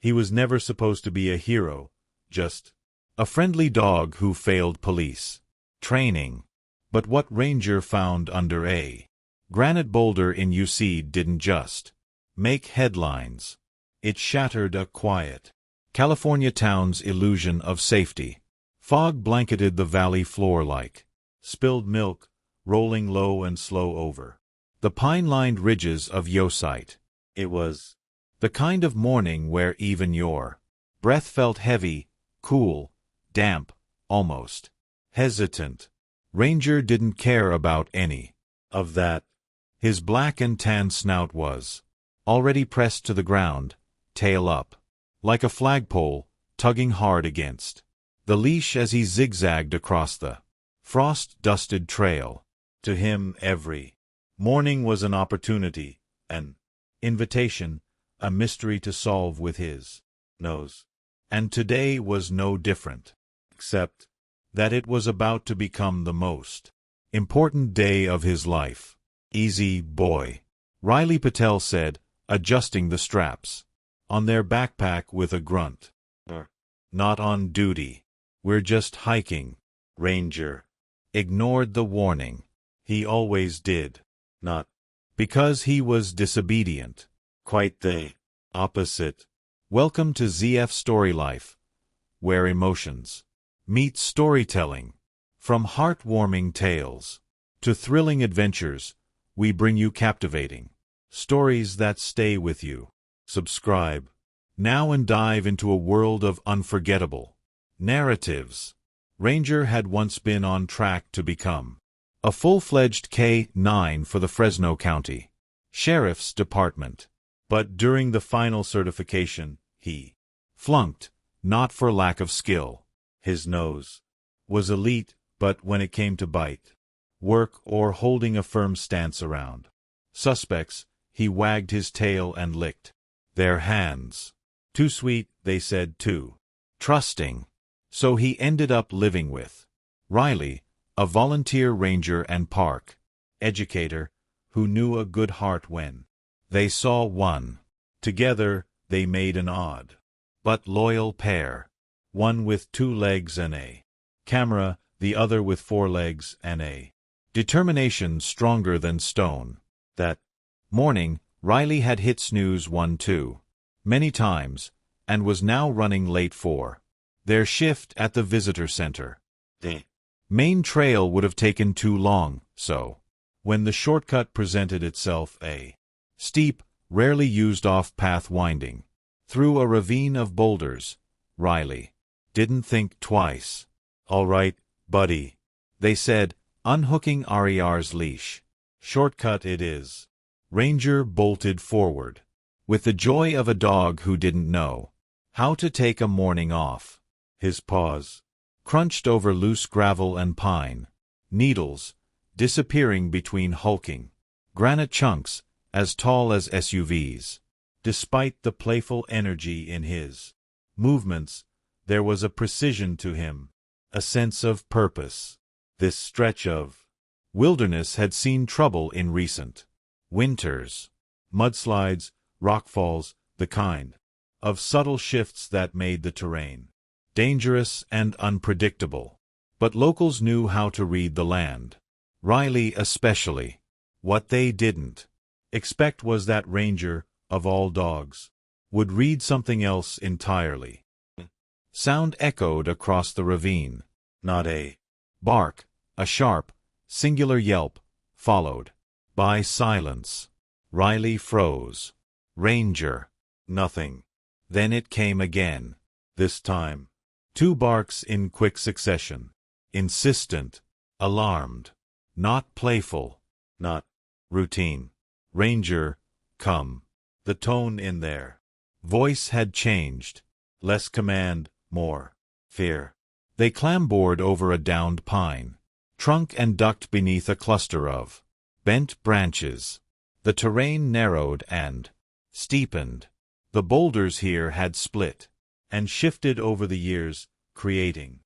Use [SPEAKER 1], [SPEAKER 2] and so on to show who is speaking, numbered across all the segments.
[SPEAKER 1] He was never supposed to be a hero, just a friendly dog who failed police training. But what Ranger found under a granite boulder in UC didn't just make headlines. It shattered a quiet California town's illusion of safety. Fog blanketed the valley floor like spilled milk, rolling low and slow over the pine-lined ridges of Yosite. It was the kind of morning where even your breath felt heavy, cool, damp, almost hesitant. Ranger didn't care about any of that. His black and tan snout was already pressed to the ground, tail up, like a flagpole, tugging hard against the leash as he zigzagged across the frost-dusted trail. To him, every morning was an opportunity, an invitation, a mystery to solve with his nose. And today was no different, except that it was about to become the most important day of his life. "Easy, boy," Riley Patel said, adjusting the straps on their backpack with a grunt. "Not on duty. We're just hiking." Ranger ignored the warning. He always did. Not because he was disobedient. Quite the opposite. Welcome to ZF Story Life, where emotions meet storytelling. From heartwarming tales to thrilling adventures, we bring you captivating stories that stay with you. Subscribe now and dive into a world of unforgettable narratives. Ranger had once been on track to become a full-fledged K-9 for the Fresno County Sheriff's Department. But during the final certification, he flunked, not for lack of skill. His nose was elite, but when it came to bite, work, or holding a firm stance around suspects, he wagged his tail and licked their hands. Too sweet, they said, too trusting. So he ended up living with Riley, a volunteer ranger and park educator who knew a good heart when they saw one. Together, they made an odd but loyal pair, one with 2 legs and a camera, the other with 4 legs and a determination stronger than stone. That morning, Riley had hit snooze 1 too many times, and was now running late for their shift at the visitor center. The main trail would have taken too long, so when the shortcut presented itself, a steep, rarely used off-path winding through a ravine of boulders, Riley didn't think twice. "All right, buddy," they said, unhooking RER's leash. "Shortcut it is." Ranger bolted forward with the joy of a dog who didn't know how to take a morning off. His paws crunched over loose gravel and pine needles, disappearing between hulking granite chunks as tall as SUVs. Despite the playful energy in his movements, there was a precision to him, a sense of purpose. This stretch of wilderness had seen trouble in recent winters. Mudslides, rockfalls, the kind of subtle shifts that made the terrain dangerous and unpredictable. But locals knew how to read the land. Riley especially. What they didn't expect was that Ranger, of all dogs, would read something else entirely. Sound echoed across the ravine. Not a bark, a sharp, singular yelp, followed by silence. Riley froze. Ranger. Nothing. Then it came again. This time, 2 barks in quick succession. Insistent, alarmed, not playful, not routine. "Ranger, come." The tone in their voice had changed. Less command, more fear. They clambered over a downed pine trunk and ducked beneath a cluster of bent branches. The terrain narrowed and steepened. The boulders here had split and shifted over the years, creating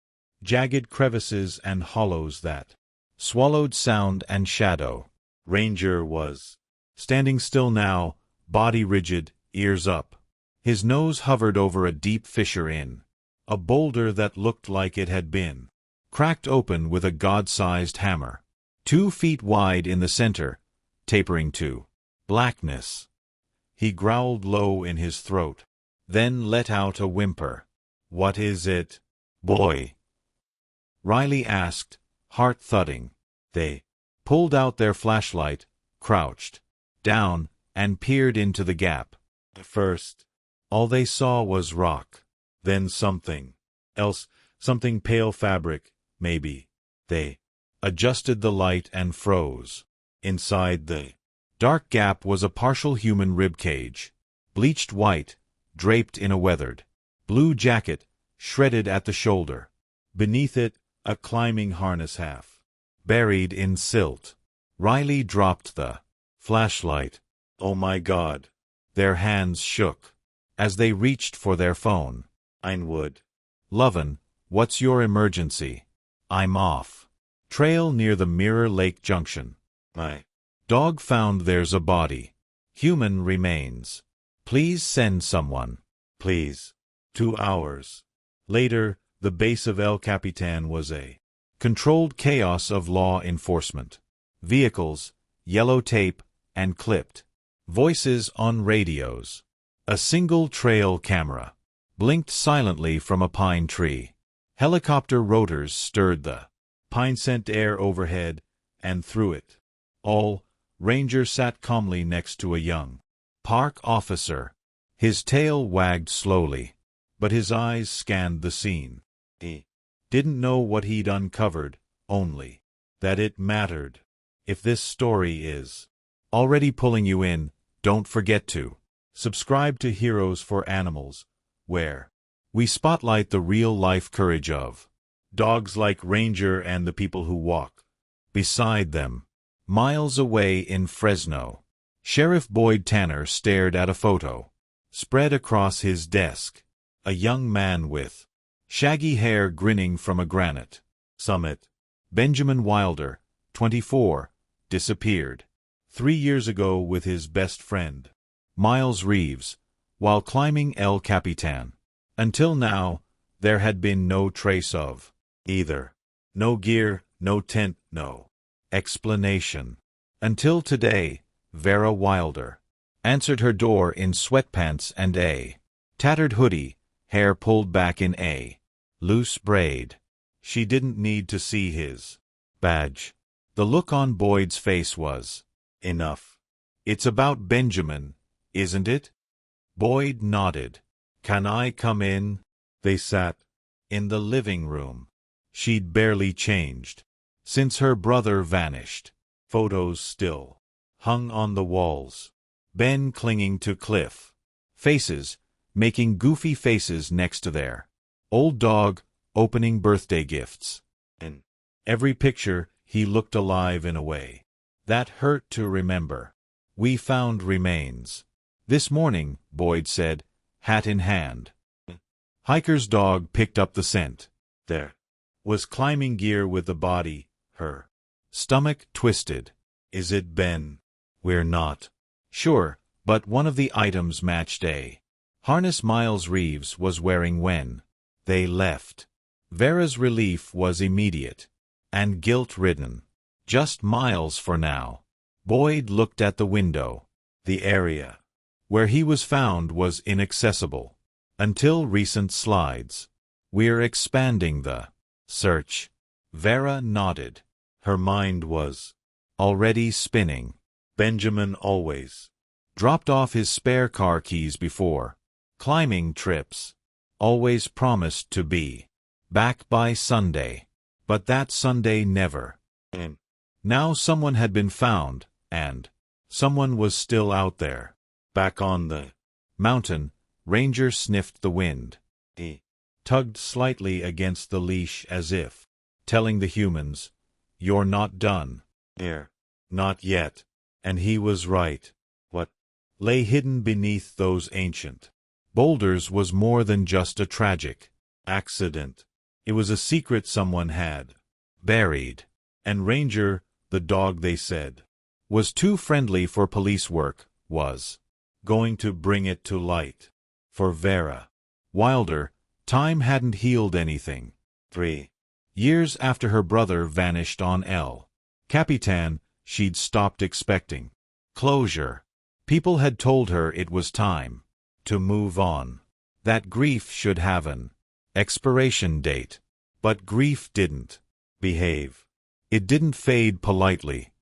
[SPEAKER 1] jagged crevices and hollows that swallowed sound and shadow. Ranger was standing still now, body rigid, ears up. His nose hovered over a deep fissure in a boulder that looked like it had been cracked open with a god-sized hammer. 2 feet wide in the center, tapering to blackness. He growled low in his throat, then let out a whimper. "What is it, boy?" Riley asked, heart thudding. They pulled out their flashlight, crouched down, and peered into the gap. At first, all they saw was rock. Then something else, something pale fabric, maybe. They adjusted the light and froze. Inside the dark gap was a partial human rib cage, bleached white, draped in a weathered blue jacket, shredded at the shoulder. Beneath it, a climbing harness half buried in silt. Riley dropped the flashlight. "Oh my God." Their hands shook as they reached for their phone. "Einwood. Lovin', what's your emergency?" "I'm off trail near the Mirror Lake Junction. My dog found there's a body. Human remains. Please send someone. Please." 2 hours later, the base of El Capitan was a controlled chaos of law enforcement. Vehicles, yellow tape, and clipped voices on radios. A single trail camera blinked silently from a pine tree. Helicopter rotors stirred the pine-scent air overhead, and through it all, Ranger sat calmly next to a young park officer. His tail wagged slowly, but his eyes scanned the scene. He didn't know what he'd uncovered, only that it mattered. If this story is already pulling you in, don't forget to subscribe to Heroes for Animals, where we spotlight the real-life courage of dogs like Ranger and the people who walk beside them. Miles away in Fresno, Sheriff Boyd Tanner stared at a photo spread across his desk. A young man with shaggy hair grinning from a granite summit. Benjamin Wilder, 24, disappeared 3 years ago with his best friend, Miles Reeves, while climbing El Capitan. Until now, there had been no trace of either. No gear, no tent, no explanation. Until today, Vera Wilder answered her door in sweatpants and a tattered hoodie, hair pulled back in a loose braid. She didn't need to see his badge. The look on Boyd's face was enough. "It's about Benjamin, isn't it?" Boyd nodded. "Can I come in?" They sat in the living room. She'd barely changed since her brother vanished. Photos still hung on the walls. Ben clinging to Cliff. Faces, making goofy faces next to their old dog, opening birthday gifts. In every picture, he looked alive in a way that hurt to remember. "We found remains this morning," Boyd said, hat in hand. Hiker's dog picked up the scent. There was climbing gear with the body. Her stomach twisted. "Is it Ben?" "We're not sure, but one of the items matched a harness Miles Reeves was wearing when they left." Vera's relief was immediate and guilt-ridden. Just Miles for now. Boyd looked at the window. The area where he was found was inaccessible until recent slides. "We're expanding the search." Vera nodded. Her mind was already spinning. Benjamin always dropped off his spare car keys before climbing trips. Always promised to be back by Sunday. But that Sunday never came. Now someone had been found, and someone was still out there. Back on the mountain, Ranger sniffed the wind. He tugged slightly against the leash as if telling the humans, "You're not done here. Not yet." And he was right. What lay hidden beneath those ancient boulders was more than just a tragic accident. It was a secret someone had buried. And Ranger, the dog they said was too friendly for police work, was going to bring it to light. For Vera Wilder, time hadn't healed anything. 3 years after her brother vanished on El Capitan, she'd stopped expecting closure. People had told her it was time to move on, that grief should have an expiration date. But grief didn't behave. It didn't fade politely.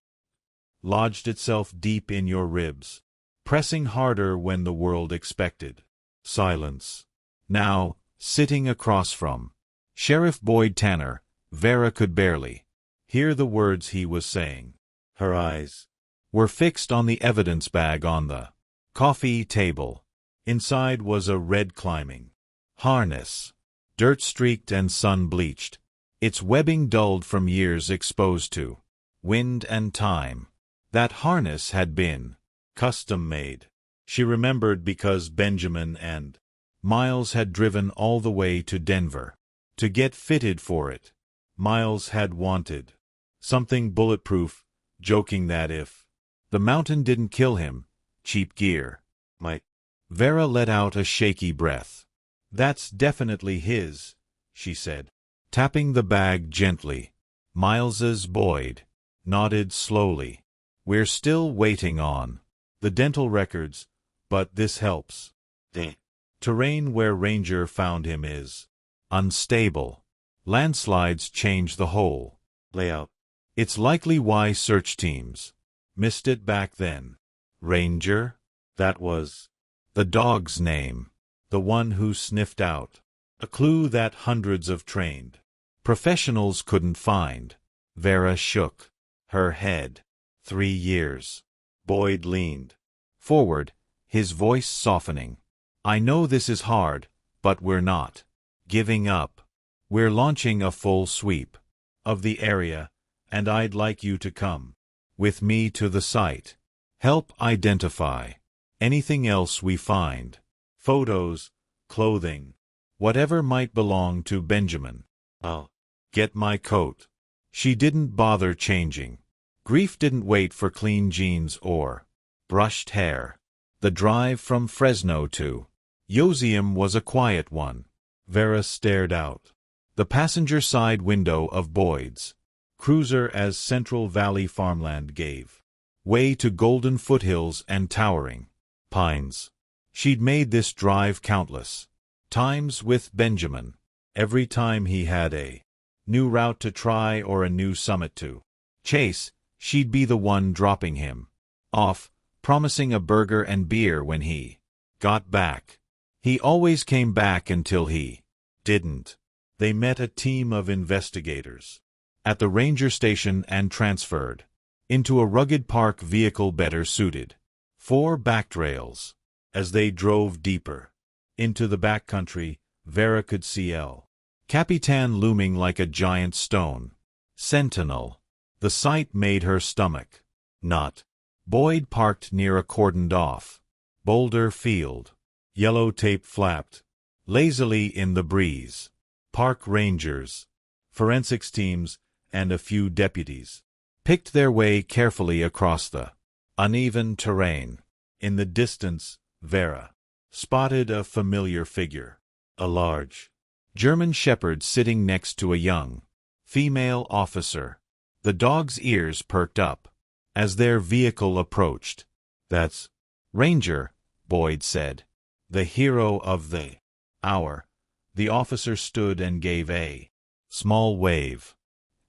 [SPEAKER 1] Lodged itself deep in your ribs, pressing harder when the world expected silence. Now, sitting across from Sheriff Boyd Tanner, Vera could barely hear the words he was saying. Her eyes were fixed on the evidence bag on the coffee table. Inside was a red climbing harness, dirt-streaked and sun-bleached, its webbing dulled from years exposed to wind and time. That harness had been custom-made. She remembered because Benjamin and Miles had driven all the way to Denver to get fitted for it. Miles had wanted something bulletproof, joking that if the mountain didn't kill him, cheap gear might. Vera let out a shaky breath. "That's definitely his," she said, tapping the bag gently. Miles's. Boyd nodded slowly. "We're still waiting on the dental records, but this helps. The terrain where Ranger found him is unstable. Landslides change the whole layout. It's likely why search teams missed it back then." Ranger? That was the dog's name. The one who sniffed out a clue that hundreds of trained professionals couldn't find. Vera shook her head. 3 years. Boyd leaned forward, his voice softening. "I know this is hard, but we're not giving up. We're launching a full sweep of the area, and I'd like you to come with me to the site. Help identify anything else we find. Photos, clothing, whatever might belong to Benjamin. I'll get my coat." She didn't bother changing. Grief didn't wait for clean jeans or brushed hair. The drive from Fresno to Yosemite was a quiet one. Vera stared out the passenger side window of Boyd's cruiser as Central Valley farmland gave way to golden foothills and towering pines. She'd made this drive countless times with Benjamin. Every time he had a new route to try or a new summit to chase, she'd be the one dropping him off, promising a burger and beer when he got back. He always came back until he didn't. They met a team of investigators at the ranger station and transferred into a rugged park vehicle better suited for backtrails. As they drove deeper into the backcountry, Vera could see El Capitan looming like a giant stone sentinel. The sight made her stomach knot. Boyd parked near a cordoned-off boulder field. Yellow tape flapped lazily in the breeze. Park rangers, forensics teams, and a few deputies picked their way carefully across the uneven terrain. In the distance, Vera spotted a familiar figure, a large German shepherd sitting next to a young female officer. The dog's ears perked up as their vehicle approached. "That's Ranger," Boyd said, "the hero of the hour." The officer stood and gave a small wave.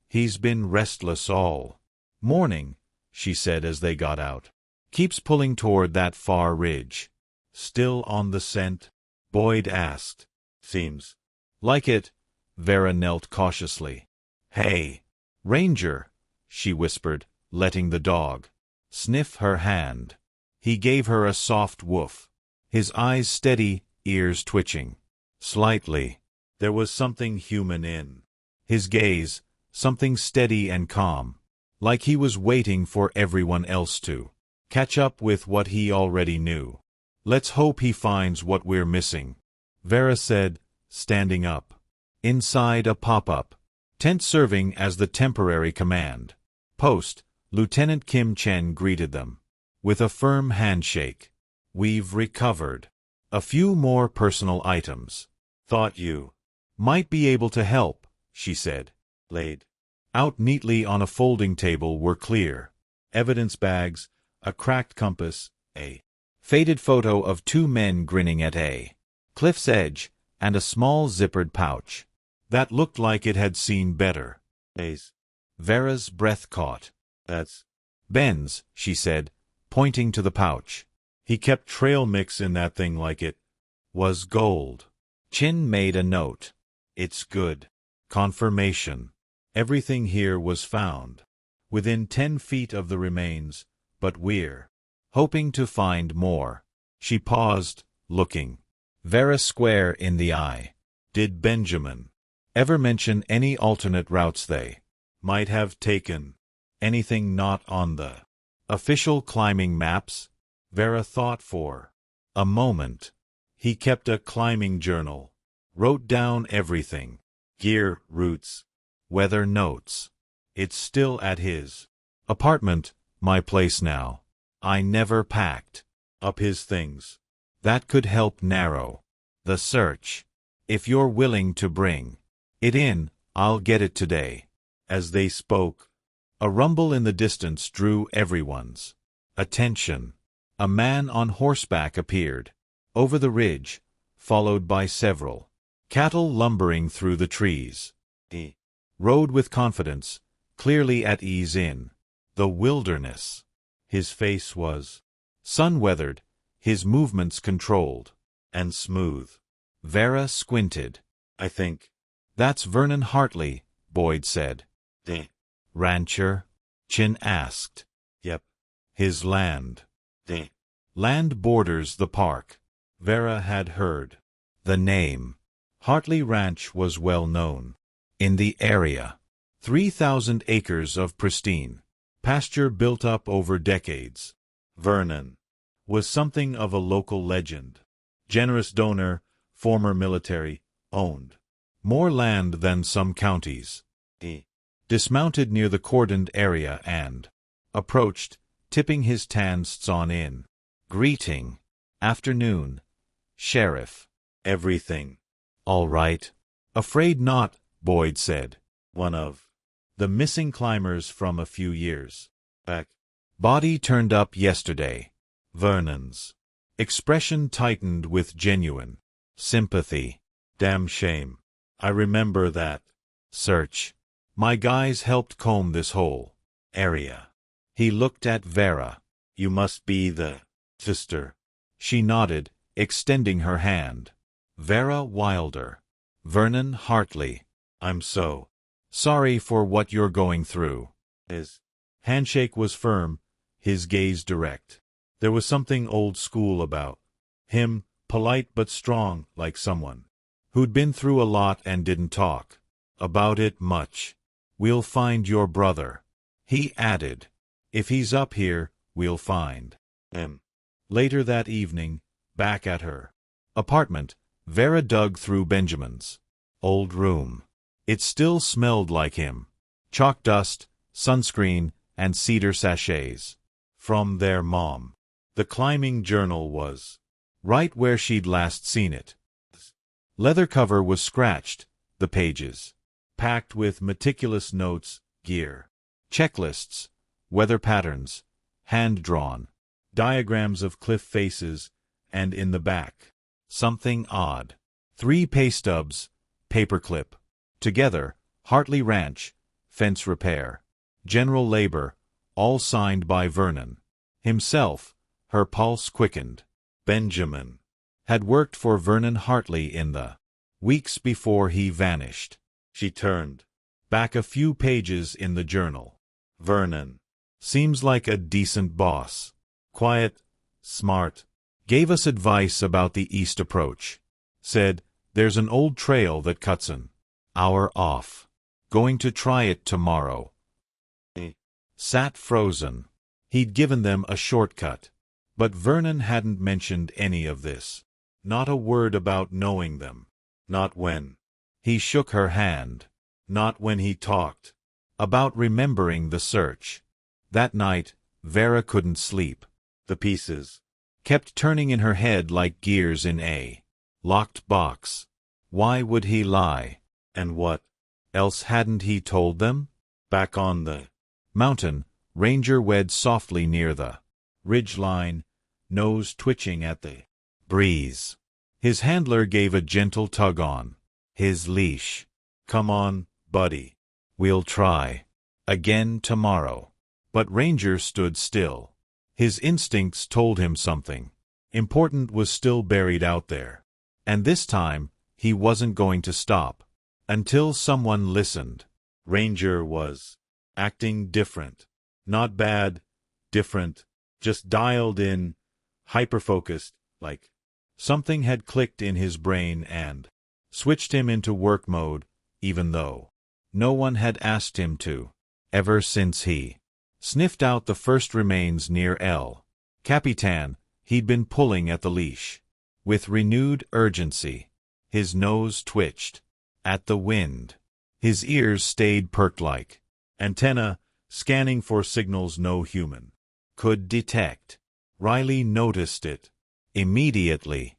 [SPEAKER 1] "He's been restless all morning," she said as they got out. "Keeps pulling toward that far ridge." "Still on the scent?" Boyd asked. "Seems like it." Vera knelt cautiously. "Hey, Ranger," she whispered, letting the dog sniff her hand. He gave her a soft woof, his eyes steady, ears twitching slightly. There was something human in his gaze, something steady and calm, like he was waiting for everyone else to catch up with what he already knew. "Let's hope he finds what we're missing," Vera said, standing up. Inside a pop-up tent serving as the temporary command post, Lieutenant Kim Chen greeted them with a firm handshake. "We've recovered A few more personal items. Thought you might be able to help, she said. Laid out neatly on a folding table were clear evidence bags, a cracked compass, a faded photo of two men grinning at a cliff's edge, and a small zippered pouch that looked like it had seen better days. Vera's breath caught. That's Ben's, she said, pointing to the pouch. He kept trail mix in that thing like it was gold. Chin made a note. It's good. Confirmation. Everything here was found within 10 feet of the remains, but we're hoping to find more. She paused, looking Vera square in the eye. Did Benjamin ever mention any alternate routes they might have taken? Anything not on the official climbing maps? Vera thought for a moment. He kept a climbing journal, wrote down everything. Gear, routes, weather notes. It's still at his apartment, my place now. I never packed up his things. That could help narrow the search. If you're willing to bring it in, I'll get it today. As they spoke, a rumble in the distance drew everyone's attention. A man on horseback appeared over the ridge, followed by several cattle lumbering through the trees. He rode with confidence, clearly at ease in the wilderness. His face was sun-weathered, his movements controlled and smooth. Vera squinted. I think that's Vernon Hartley, Boyd said. The rancher? Chin asked. Yep. His land. The land borders the park. Vera had heard the name. Hartley Ranch was well known in the area. 3,000 acres of pristine pasture built up over decades. Vernon was something of a local legend. Generous donor, former military, owned more land than some counties. He dismounted near the cordoned area and approached, tipping his tan ston in. Greeting. Afternoon. Sheriff. Everything all right? Afraid not, Boyd said. One of the missing climbers from a few years back. Body turned up yesterday. Vernon's expression tightened with genuine sympathy. Damn shame. I remember that search. My guys helped comb this whole area. He looked at Vera. You must be the sister. She nodded, extending her hand. Vera Wilder. Vernon Hartley. I'm so sorry for what you're going through. His handshake was firm, his gaze direct. There was something old school about him, polite but strong, like someone who'd been through a lot and didn't talk about it much. We'll find your brother, he added. If he's up here, we'll find him. Later that evening, back at her apartment, Vera dug through Benjamin's old room. It still smelled like him. Chalk dust, sunscreen, and cedar sachets. From their mom. The climbing journal was right where she'd last seen it. Leather cover was scratched, the pages packed with meticulous notes, gear, checklists, weather patterns, hand-drawn, diagrams of cliff faces, and in the back, something odd. 3 pay stubs, paperclip. Together, Hartley Ranch, fence repair, general labor, all signed by Vernon himself. Her pulse quickened. Benjamin had worked for Vernon Hartley in the weeks before he vanished. She turned back a few pages in the journal. Vernon seems like a decent boss. Quiet, smart. Gave us advice about the east approach. Said, there's an old trail that cuts an hour off. Going to try it tomorrow. He sat frozen. He'd given them a shortcut. But Vernon hadn't mentioned any of this. Not a word about knowing them. Not when he shook her hand. Not when he talked about remembering the search. That night, Vera couldn't sleep. The pieces kept turning in her head like gears in a locked box. Why would he lie? And what else hadn't he told them? Back on the mountain, Ranger wed softly near the ridge line, nose twitching at the breeze. His handler gave a gentle tug on his leash. Come on, buddy. We'll try again tomorrow. But Ranger stood still. His instincts told him something important was still buried out there. And this time, he wasn't going to stop until someone listened. Ranger was acting different. Not bad, different, just dialed in, hyper-focused, like something had clicked in his brain and switched him into work mode, even though no one had asked him to. Ever since he sniffed out the first remains near El Capitan, he'd been pulling at the leash with renewed urgency. His nose twitched at the wind. His ears stayed perked like antenna, scanning for signals no human could detect. Riley noticed it immediately.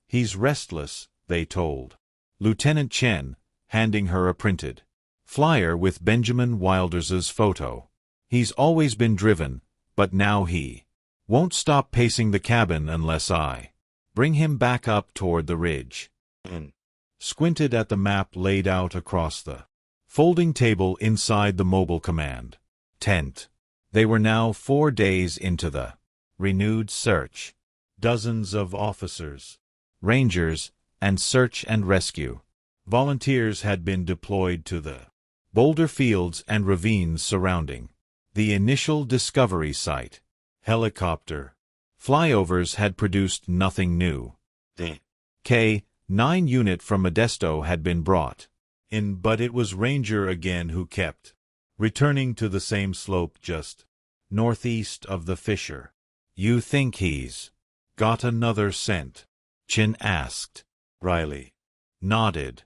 [SPEAKER 1] He's restless, they told Lieutenant Chen, handing her a printed flyer with Benjamin Wilders's photo. He's always been driven, but now he won't stop pacing the cabin unless I bring him back up toward the ridge. And squinted at the map laid out across the folding table inside the mobile command tent. They were now 4 days into the renewed search. Dozens of officers, rangers, and search and rescue volunteers had been deployed to the boulder fields and ravines surrounding the initial discovery site. Helicopter flyovers had produced nothing new. The K-9 unit from Modesto had been brought in, but it was Ranger again who kept returning to the same slope just northeast of the fissure. You think he's got another scent? Chin asked. Riley nodded.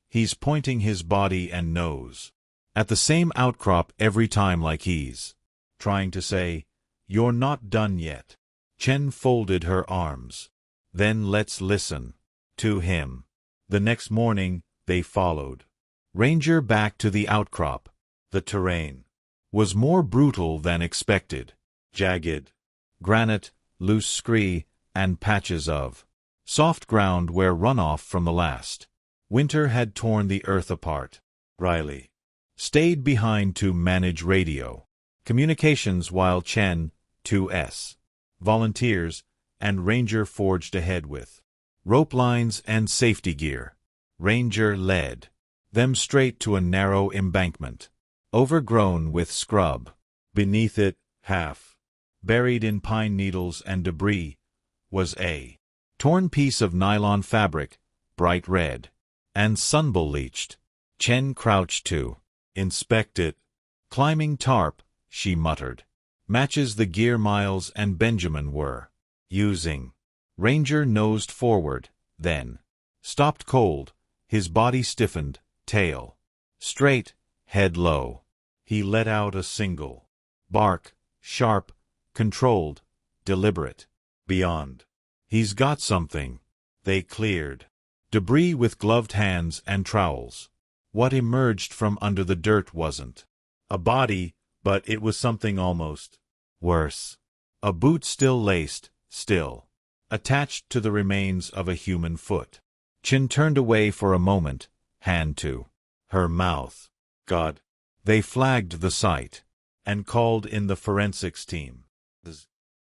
[SPEAKER 1] He's pointing his body and nose at the same outcrop every time, like he's trying to say, "You're not done yet." Chen folded her arms. Then let's listen to him. The next morning, they followed Ranger back to the outcrop. The terrain was more brutal than expected. Jagged granite, loose scree, and patches of soft ground where runoff from the last winter had torn the earth apart. Riley stayed behind to manage radio communications while Chen, 2S, volunteers, and Ranger forged ahead with rope lines and safety gear. Ranger led them straight to a narrow embankment, overgrown with scrub. Beneath it, half buried in pine needles and debris, was a torn piece of nylon fabric, bright red and sun-bleached. Chen crouched to inspect it. Climbing tarp, she muttered. Matches the gear Miles and Benjamin were using. Ranger nosed forward, then stopped cold. His body stiffened, tail straight, head low. He let out a single bark, sharp, controlled, deliberate. Beyond. He's got something. They cleared debris with gloved hands and trowels. What emerged from under the dirt wasn't a body, but it was something almost worse. A boot still laced, still attached to the remains of a human foot. Chin turned away for a moment, hand to her mouth. God. They flagged the site and called in the forensics team.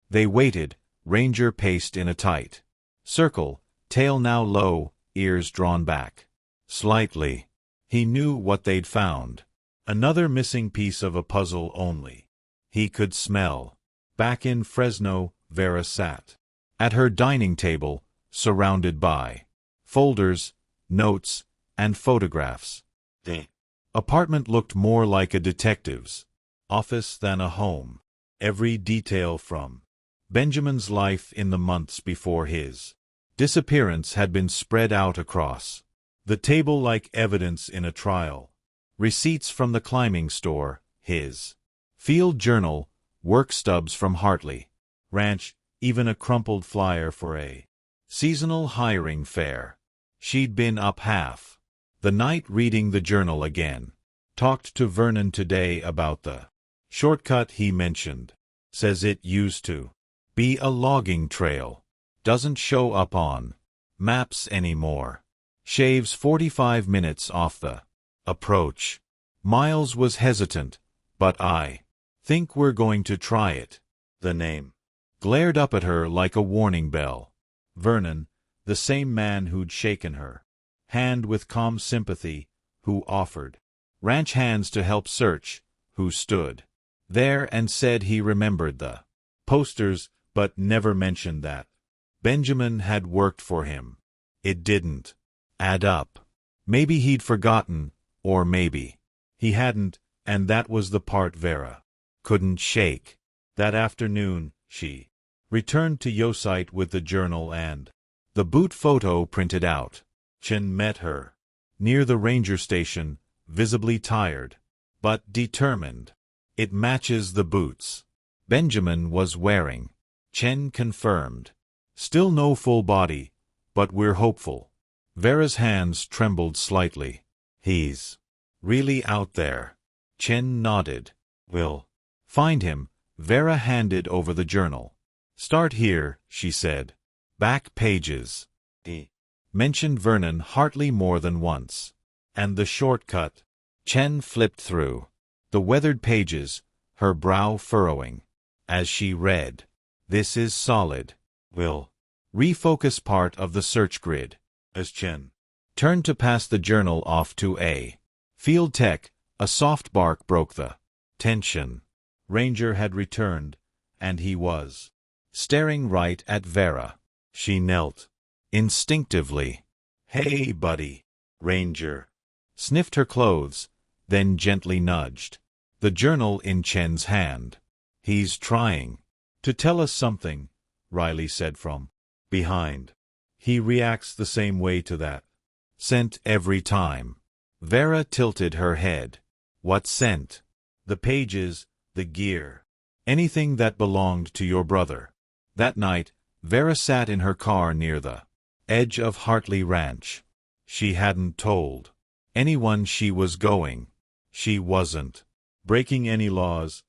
[SPEAKER 1] They waited. Ranger paced in a tight circle, tail now low, ears drawn back slightly. He knew what they'd found. Another missing piece of a puzzle only he could smell. Back in Fresno, Vera sat at her dining table, surrounded by folders, notes, and photographs. The apartment looked more like a detective's office than a home. Every detail from Benjamin's life in the months before his disappearance had been spread out across the table like evidence in a trial. Receipts from the climbing store, his field journal, work stubs from Hartley Ranch, even a crumpled flyer for a seasonal hiring fair. She'd been up half the night reading the journal again. Talked to Vernon today about the shortcut he mentioned. Says it used to be a logging trail. Doesn't show up on maps anymore. Shaves 45 minutes off the approach. Miles was hesitant, but I think we're going to try it. The name glared up at her like a warning bell. Vernon, the same man who'd shaken her hand with calm sympathy, who offered ranch hands to help search, who stood there and said he remembered the posters but never mentioned that Benjamin had worked for him. It didn't add up. Maybe he'd forgotten, or maybe he hadn't, and that was the part Vera couldn't shake. That afternoon, she returned to Yosite with the journal and the boot photo printed out. Chen met her near the ranger station, visibly tired, but determined. It matches the boots Benjamin was wearing, Chen confirmed. Still no full body, but we're hopeful. Vera's hands trembled slightly. He's really out there. Chen nodded. We'll find him. Vera handed over the journal. Start here, she said. Back pages. He mentioned Vernon Hartley more than once. And the shortcut. Chen flipped through the weathered pages, her brow furrowing. As she read, this is solid. We'll refocus part of the search grid. As Chen turned to pass the journal off to a field tech, a soft bark broke the tension. Ranger had returned, and he was staring right at Vera. She knelt instinctively. Hey, buddy. Ranger sniffed her clothes, then gently nudged the journal in Chen's hand. He's trying to tell us something, Riley said from behind. He reacts the same way to that scent every time. Vera tilted her head. What scent? The pages, the gear. Anything that belonged to your brother. That night, Vera sat in her car near the edge of Hartley Ranch. She hadn't told anyone she was going. She wasn't breaking any laws,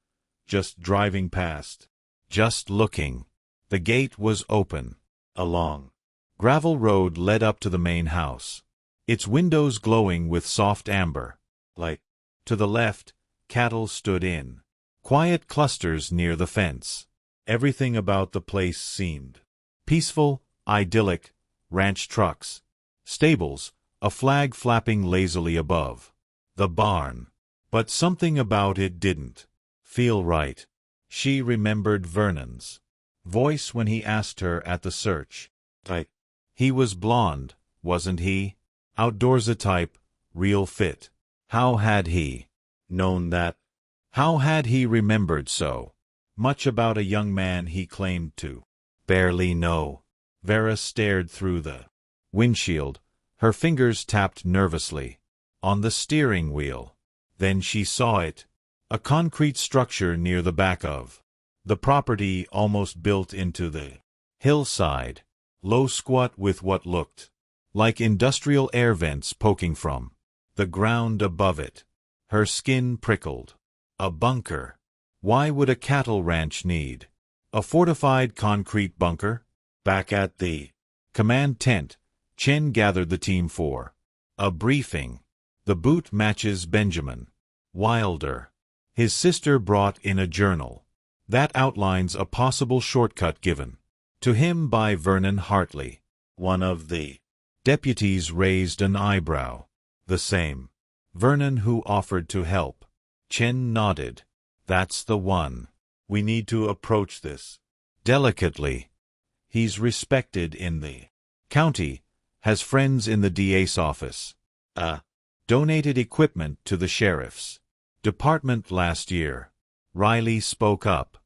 [SPEAKER 1] just driving past, just looking. The gate was open. A long gravel road led up to the main house, its windows glowing with soft amber light. To the left, cattle stood in quiet clusters near the fence. Everything about the place seemed peaceful, idyllic. Ranch trucks, stables, a flag flapping lazily above the barn. But something about it didn't feel right. She remembered Vernon's voice when he asked her at the search. He was blonde, wasn't he? Outdoorsy type, real fit. How had he known that? How had he remembered so much about a young man he claimed to barely know? Vera stared through the windshield. Her fingers tapped nervously on the steering wheel. Then she saw it, a concrete structure near the back of the property, almost built into the hillside. Low, squat, with what looked like industrial air vents poking from the ground above it. Her skin prickled. A bunker. Why would a cattle ranch need a fortified concrete bunker? Back at the command tent, Chen gathered the team for a briefing. The boot matches Benjamin Wilder. His sister brought in a journal that outlines a possible shortcut given to him by Vernon Hartley. One of the deputies raised an eyebrow. The same Vernon who offered to help. Chen nodded. That's the one. We need to approach this delicately. He's respected in the county, has friends in the DA's office. Donated equipment to the sheriff's department last year. Riley spoke up.